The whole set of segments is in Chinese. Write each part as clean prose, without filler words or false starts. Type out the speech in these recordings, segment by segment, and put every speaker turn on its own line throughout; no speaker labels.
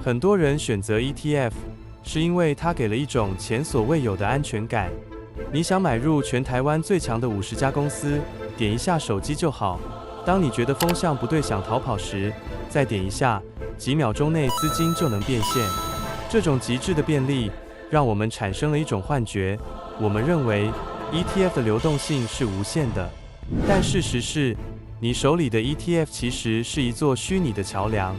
很多人选择 ETF，是因为它给了一种前所未有的安全感。你想买入全台湾最强的50家公司，点一下手机就好。当你觉得风向不对想逃跑时，再点一下，几秒钟内资金就能变现。这种极致的便利，让我们产生了一种幻觉，我们认为 ETF 的流动性是无限的。但事实是，你手里的 ETF 其实是一座虚拟的桥梁，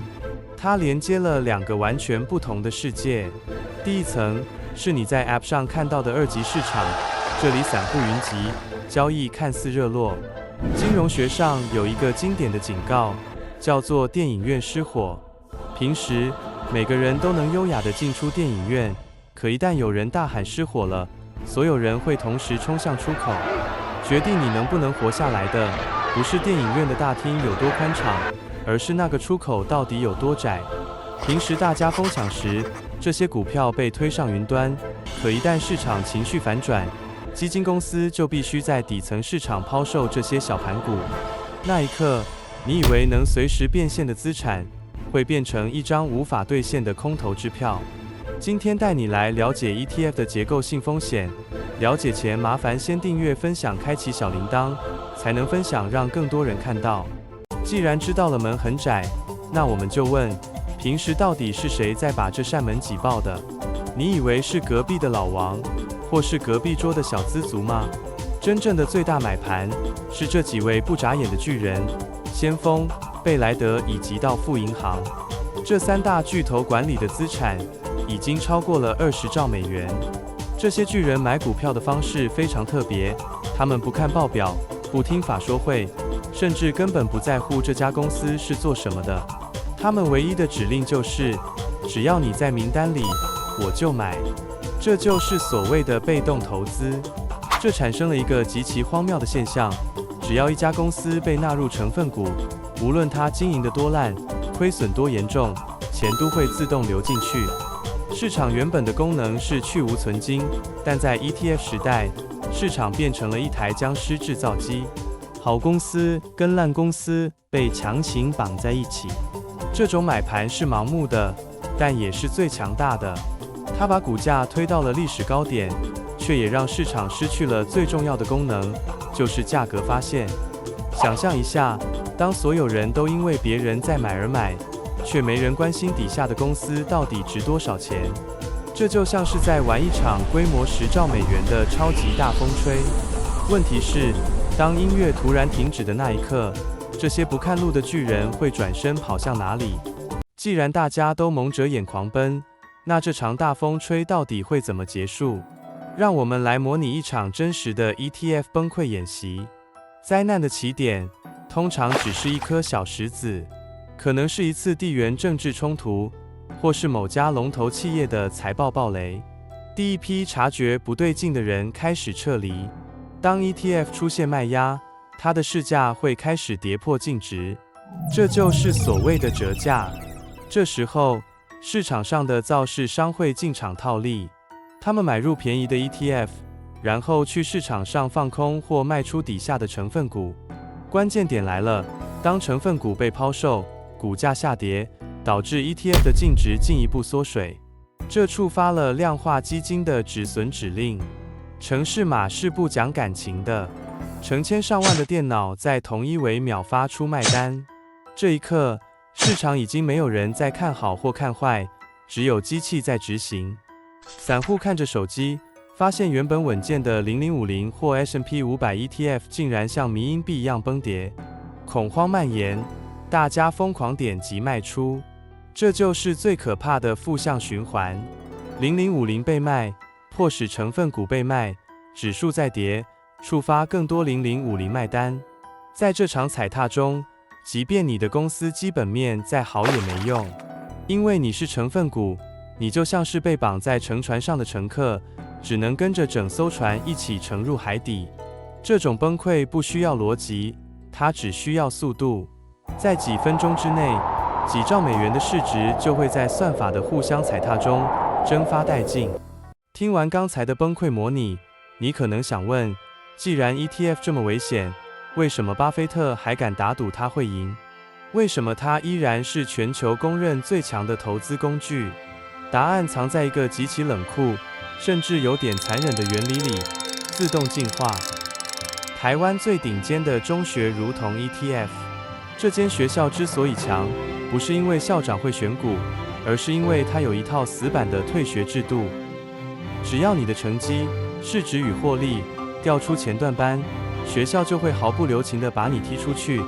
它连接了2个完全不同的世界。第一层是你在 App 上看到的2级市场，这里散户云集，交易看似热络。金融学上有一个经典的警告，叫做电影院失火。平时每个人都能优雅地进出电影院，可一旦有人大喊失火了，所有人会同时冲向出口。决定你能不能活下来的，不是电影院的大厅有多宽敞，而是那个出口到底有多窄。平时大家疯抢时，这些股票被推上云端，可一旦市场情绪反转，基金公司就必须在底层市场抛售这些小盘股。那一刻，你以为能随时变现的资产，会变成一张无法兑现的空头支票。今天带你来了解 ETF 的结构性风险，了解前麻烦先订阅、分享、开启小铃铛，才能分享让更多人看到。既然知道了门很窄，那我们就问，平时到底是谁在把这扇门挤爆的？你以为是隔壁的老王，或是隔壁桌的小资族吗？真正的最大买盘，是这几位不眨眼的巨人，先锋、贝莱德以及道富银行。这3大巨头管理的资产，已经超过了20兆美元。这些巨人买股票的方式非常特别，他们不看报表，不听法说会，甚至根本不在乎这家公司是做什么的。他们唯一的指令就是，只要你在名单里，我就买。这就是所谓的被动投资。这产生了一个极其荒谬的现象，只要一家公司被纳入成分股，无论它经营得多烂，亏损多严重，钱都会自动流进去。市场原本的功能是去无存菁，但在 ETF 时代，市场变成了一台僵尸制造机。好公司跟烂公司被强行绑在一起。这种买盘是盲目的，但也是最强大的。它把股价推到了历史高点，却也让市场失去了最重要的功能，就是价格发现。想象一下，当所有人都因为别人在买而买，却没人关心底下的公司到底值多少钱。这就像是在玩一场规模10兆美元的超级大风吹。问题是，当音乐突然停止的那一刻，这些不看路的巨人会转身跑向哪里？既然大家都蒙着眼狂奔，那这场大风吹到底会怎么结束？让我们来模拟一场真实的 ETF 崩溃演习。灾难的起点通常只是一颗小石子，可能是一次地缘政治冲突，或是某家龙头企业的财报暴雷。第一批察觉不对劲的人开始撤离。当 ETF 出现卖压，它的市价会开始跌破净值，这就是所谓的折价。这时候，市场上的造市商会进场套利，他们买入便宜的 ETF， 然后去市场上放空或卖出底下的成分股。关键点来了，当成分股被抛售，股价下跌，导致 ETF 的净值进一步缩水，这触发了量化基金的止损指令。程式码是不讲感情的，成千上万的电脑在同一微秒发出卖单。这一刻，市场已经没有人在看好或看坏，只有机器在执行。散户看着手机，发现原本稳健的0050或 S&P 500 ETF 竟然像迷因币一样崩跌，恐慌蔓延，大家疯狂点击卖出。这就是最可怕的负向循环。0050被卖，迫使成分股被卖，指数在跌，触发更多0050卖单。在这场踩踏中，即便你的公司基本面再好也没用，因为你是成分股，你就像是被绑在沉船上的乘客，只能跟着整艘船一起沉入海底。这种崩溃不需要逻辑，它只需要速度。在几分钟之内，几兆美元的市值就会在算法的互相踩踏中蒸发殆尽。听完刚才的崩溃模拟，你可能想问，既然 ETF 这么危险，为什么巴菲特还敢打赌他会赢？为什么它依然是全球公认最强的投资工具？答案藏在一个极其冷酷，甚至有点残忍的原理里：自动进化。台湾最顶尖的中学如同 ETF， 这间学校之所以强，不是因为校长会选股，而是因为它有一套死板的退学制度。只要你的成绩、市值与获利掉出前段班，学校就会毫不留情地把你踢出去，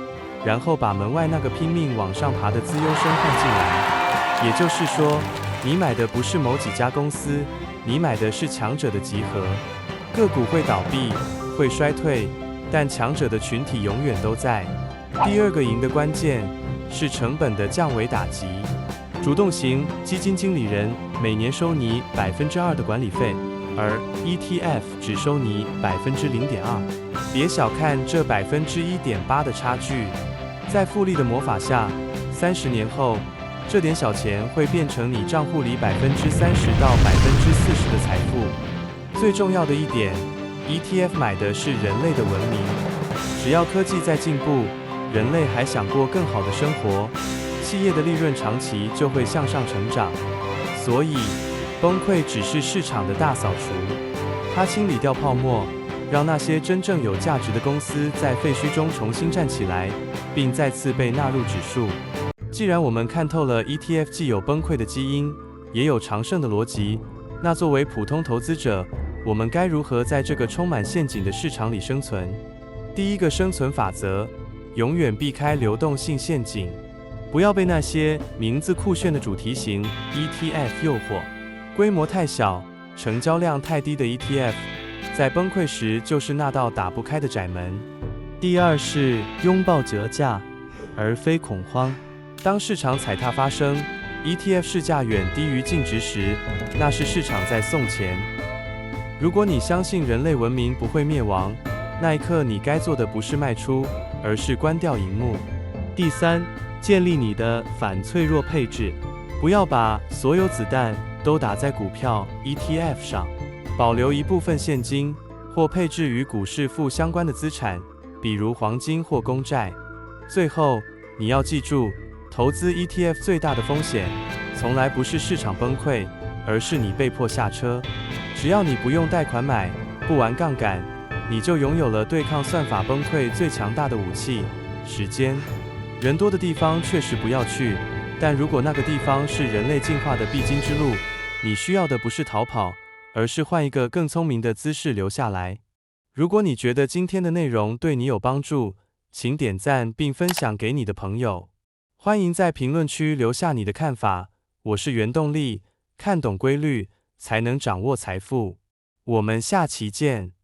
然后把门外那个拼命往上爬的资优生换进来。也就是说，你买的不是某几家公司，你买的是强者的集合。个股会倒闭，会衰退，但强者的群体永远都在。第二个赢的关键是成本的降维打击。主动型基金经理人每年收你2%的管理费，而 ETF 只收你0.2%。别小看这1.8%的差距，在复利的魔法下，30年后，这点小钱会变成你账户里30%到40%的财富。最重要的一点 ，ETF 买的是人类的文明。只要科技在进步，人类还想过更好的生活，企业的利润长期就会向上成长。所以，崩溃只是市场的大扫除，它清理掉泡沫，让那些真正有价值的公司在废墟中重新站起来，并再次被纳入指数。既然我们看透了 ETF 既有崩溃的基因，也有长胜的逻辑，那作为普通投资者，我们该如何在这个充满陷阱的市场里生存？第一个生存法则：永远避开流动性陷阱，不要被那些名字酷炫的主题型 ETF 诱惑。规模太小、成交量太低的 ETF， 在崩溃时就是那道打不开的窄门。第二是拥抱折价，而非恐慌。当市场踩踏发生， ETF 市价远低于净值时，那是市场在送钱。如果你相信人类文明不会灭亡，那一刻你该做的不是卖出，而是关掉荧幕。第三，建立你的反脆弱配置，不要把所有子弹都打在股票 ETF 上，保留一部分现金，或配置与股市负相关的资产，比如黄金或公债。最后，你要记住，投资 ETF 最大的风险，从来不是市场崩溃，而是你被迫下车。只要你不用贷款买，不玩杠杆，你就拥有了对抗算法崩溃最强大的武器——时间。人多的地方确实不要去，但如果那个地方是人类进化的必经之路，你需要的不是逃跑，而是换一个更聪明的姿势留下来。如果你觉得今天的内容对你有帮助，请点赞并分享给你的朋友。欢迎在评论区留下你的看法。我是原动力，看懂规律，才能掌握财富。我们下期见。